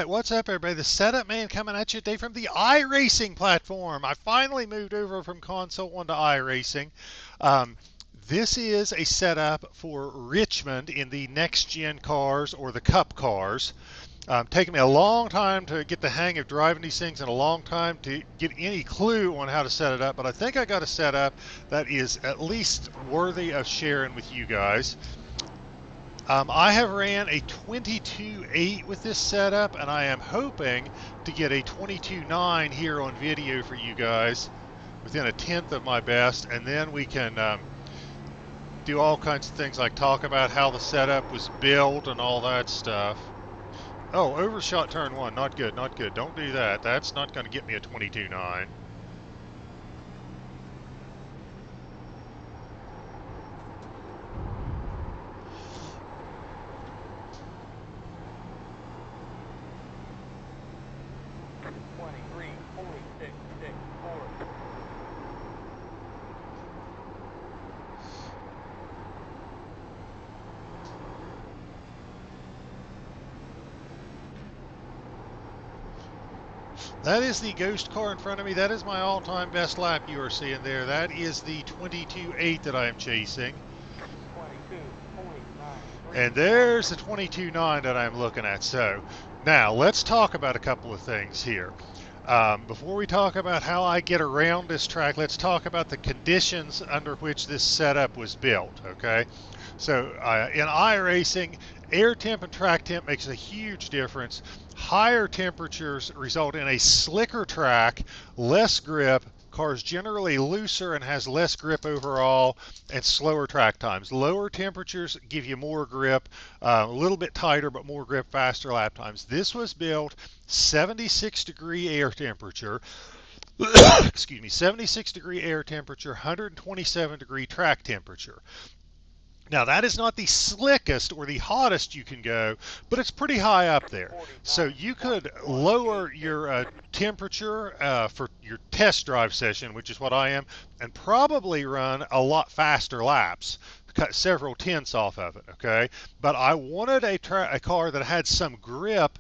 Alright, what's up everybody? The Setup Man coming at you today from the iRacing platform. I finally moved over from console onto iRacing. This is a setup for Richmond in the next gen cars or the Cup cars. Taking me a long time to get the hang of driving these things and a long time to get any clue on how to set it up, but I think I got a setup that is at least worthy of sharing with you guys. I have ran a 22.8 with this setup, and I am hoping to get a 22.9 here on video for you guys within a tenth of my best, and then we can do all kinds of things like talk about how the setup was built and all that stuff. Oh, overshot turn one, not good, not good. Don't do that. That's not going to get me a 22.9. That is the ghost car in front of me. That is my all-time best lap you are seeing there. That is the 22.8 that I am chasing. And there's the 22.9 that I'm looking at. So now let's talk about a couple of things here. Before we talk about how I get around this track, let's talk about the conditions under which this setup was built, okay? So in iRacing, air temp and track temp makes a huge difference. Higher temperatures result in a slicker track, less grip, car's generally looser and has less grip overall, and slower track times. Lower temperatures give you more grip, a little bit tighter but more grip, faster lap times. This was built 76 degree air temperature, excuse me, 76 degree air temperature, 127 degree track temperature. Now that is not the slickest or the hottest you can go, but it's pretty high up there. So you could lower your temperature for your test drive session, which is what I am, and probably run a lot faster laps, cut several tenths off of it, okay? But I wanted a car that had some grip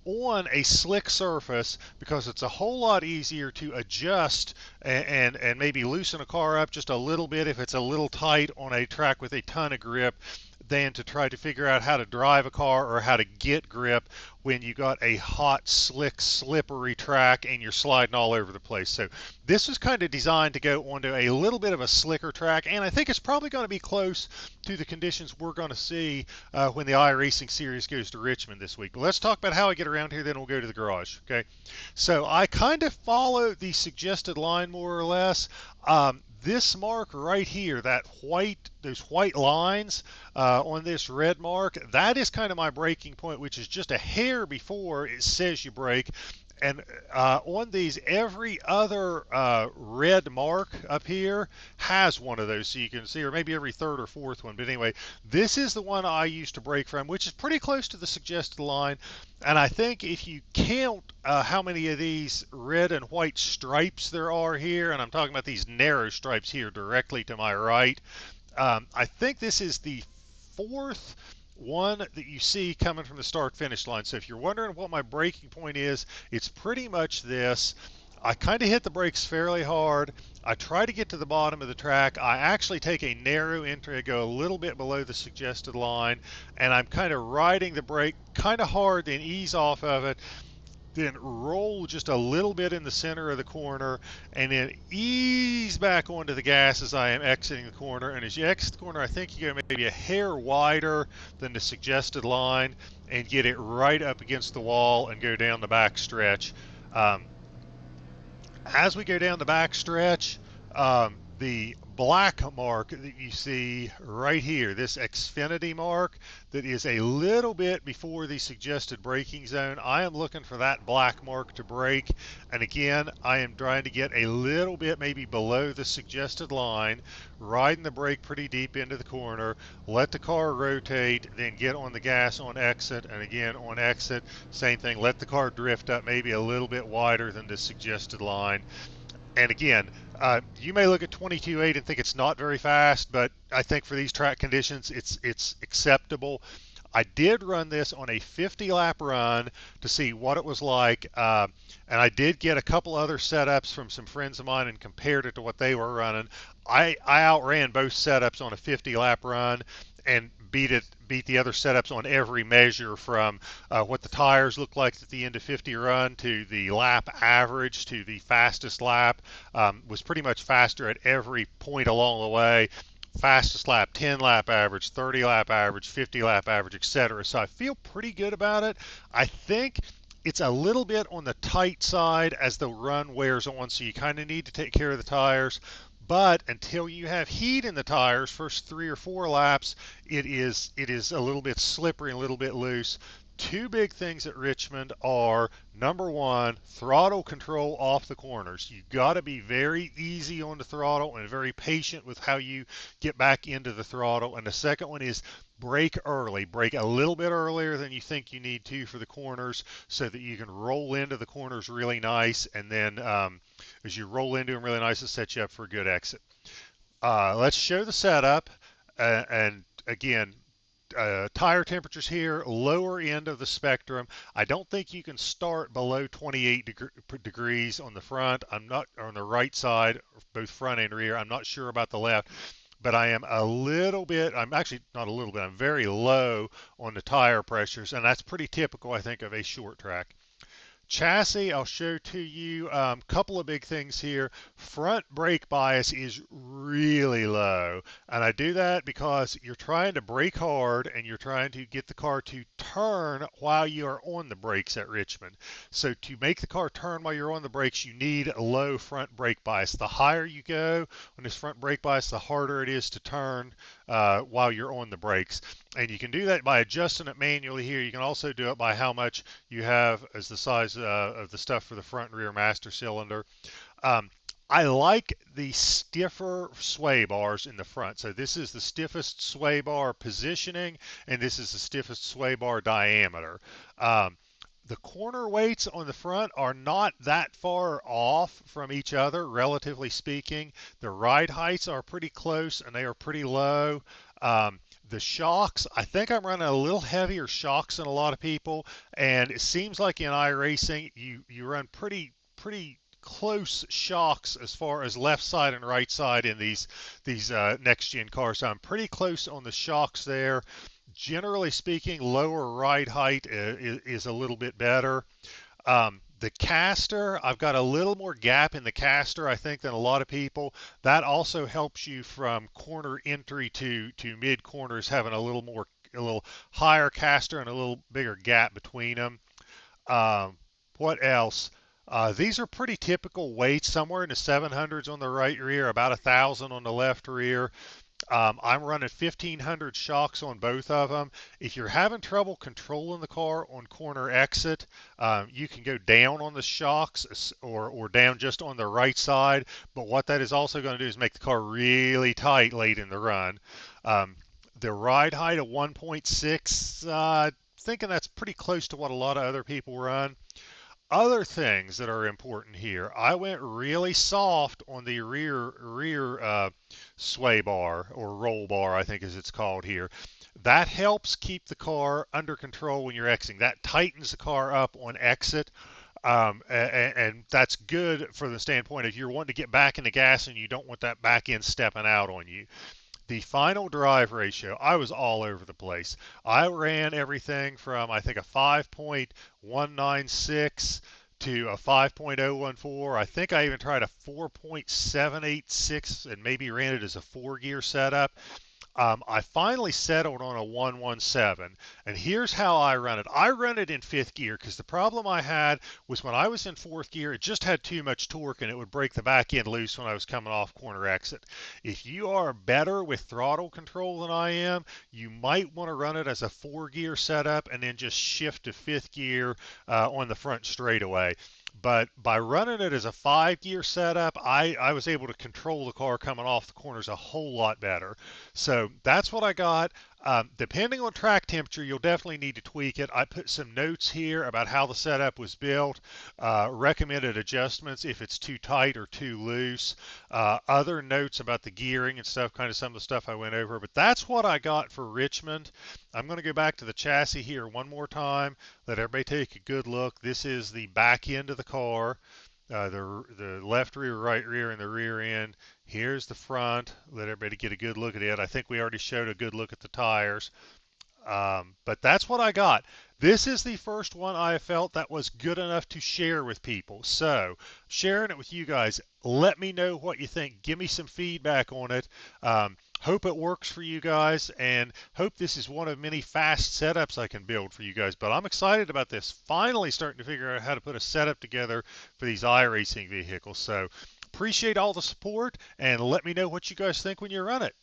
on a slick surface because it's a whole lot easier to adjust and maybe loosen a car up just a little bit if it's a little tight on a track with a ton of grip than to try to figure out how to drive a car or how to get grip when you got a hot, slick, slippery track and you're sliding all over the place. So this was kind of designed to go onto a little bit of a slicker track, and I think it's probably going to be close to the conditions we're going to see when the iRacing series goes to Richmond this week. But let's talk about how I get around here, then we'll go to the garage, okay? So I kind of follow the suggested line more or less. This mark right here, those white lines on this red mark, that is kind of my braking point, which is just a hair before it says you brake. And on these, every other red mark up here has one of those, so you can see, or maybe every third or fourth one. But anyway, this is the one I use to brake from, which is pretty close to the suggested line. And I think if you count how many of these red and white stripes there are here, and I'm talking about these narrow stripes here directly to my right, I think this is the fourth one that you see coming from the start finish line. So if you're wondering what my braking point is, it's pretty much this. I kind of hit the brakes fairly hard. I try to get to the bottom of the track. I actually take a narrow entry. I go a little bit below the suggested line, and I'm kind of riding the brake kind of hard, then ease off of it, then roll just a little bit in the center of the corner, and then ease back onto the gas as I am exiting the corner. And as you exit the corner, I think you go maybe a hair wider than the suggested line and get it right up against the wall and go down the back stretch. As we go down the back stretch, the black mark that you see right here, this Xfinity mark that is a little bit before the suggested braking zone, I am looking for that black mark to brake. And again, I am trying to get a little bit maybe below the suggested line, riding the brake pretty deep into the corner, let the car rotate, then get on the gas on exit, and again on exit, same thing, let the car drift up maybe a little bit wider than the suggested line. And again, you may look at 22.8 and think it's not very fast, but I think for these track conditions, it's acceptable. I did run this on a 50 lap run to see what it was like, and I did get a couple other setups from some friends of mine and compared it to what they were running. I outran both setups on a 50 lap run and beat the other setups on every measure, from what the tires looked like at the end of 50 run to the lap average to the fastest lap. Was pretty much faster at every point along the way. Fastest lap, 10 lap average, 30 lap average, 50 lap average, etc. So I feel pretty good about it. I think it's a little bit on the tight side as the run wears on, so you kind of need to take care of the tires. But until you have heat in the tires, first 3 or 4 laps, it is a little bit slippery and a little bit loose. Two big things at Richmond are, number one, throttle control off the corners. You got to be very easy on the throttle and very patient with how you get back into the throttle. And the second one is brake early. Brake a little bit earlier than you think you need to for the corners, so that you can roll into the corners really nice. And then as you roll into them really nice, it sets you up for a good exit. Let's show the setup. And again, tire temperatures here, lower end of the spectrum. I don't think you can start below 28 degrees on the front. I'm not on the right side, both front and rear. I'm not sure about the left, but I am a little bit, I'm actually not a little bit, I'm very low on the tire pressures, and that's pretty typical, I think, of a short track. Chassis, I'll show to you a couple of big things here. Front brake bias is really low, and I do that because you're trying to brake hard and you're trying to get the car to turn while you are on the brakes at Richmond. So to make the car turn while you're on the brakes, you need a low front brake bias. The higher you go on this front brake bias, the harder it is to turn while you're on the brakes. And you can do that by adjusting it manually here. You can also do it by how much you have as the size of the stuff for the front and rear master cylinder. I like the stiffer sway bars in the front. So this is the stiffest sway bar positioning, and this is the stiffest sway bar diameter. The corner weights on the front are not that far off from each other, relatively speaking. The ride heights are pretty close, and they are pretty low. The shocks, I think I'm running a little heavier shocks than a lot of people, and it seems like in iRacing you run pretty close shocks as far as left side and right side in these next gen cars. So I'm pretty close on the shocks there. Generally speaking, lower ride height is a little bit better. The caster, I've got a little more gap in the caster, I think, than a lot of people. That also helps you from corner entry to mid corners, having a little higher caster and a little bigger gap between them. What else? These are pretty typical weights, somewhere in the 700s on the right rear, about 1,000 on the left rear. I'm running 1,500 shocks on both of them. If you're having trouble controlling the car on corner exit, you can go down on the shocks or down just on the right side. But what that is also going to do is make the car really tight late in the run. The ride height of 1.6, thinking that's pretty close to what a lot of other people run. Other things that are important here, I went really soft on the rear sway bar, or roll bar, I think as it's called here. That helps keep the car under control when you're exiting. That tightens the car up on exit. And that's good for the standpoint if you're wanting to get back in the gas and you don't want that back end stepping out on you. The final drive ratio, I was all over the place. I ran everything from, I think, a 5.196 to a 5.014. I think I even tried a 4.786 and maybe ran it as a 4-gear setup. I finally settled on a 117, and here's how I run it. I run it in 5th gear because the problem I had was when I was in 4th gear, it just had too much torque and it would break the back end loose when I was coming off corner exit. If you are better with throttle control than I am, you might want to run it as a 4-gear setup and then just shift to 5th gear on the front straightaway. But by running it as a 5-gear setup, I was able to control the car coming off the corners a whole lot better. So that's what I got. Depending on track temperature, you'll definitely need to tweak it. I put some notes here about how the setup was built, recommended adjustments if it's too tight or too loose, other notes about the gearing and stuff, kind of some of the stuff I went over. But that's what I got for Richmond. I'm going to go back to the chassis here one more time, let everybody take a good look. This is the back end of the car. The left rear, right rear, and the rear end. Here's the front. Let everybody get a good look at it. I think we already showed a good look at the tires. But that's what I got. This is the first one I felt that was good enough to share with people. So, sharing it with you guys. Let me know what you think. Give me some feedback on it. Hope it works for you guys, and hope this is one of many fast setups I can build for you guys. But I'm excited about this. Finally starting to figure out how to put a setup together for these iRacing vehicles. So, appreciate all the support, and let me know what you guys think when you run it.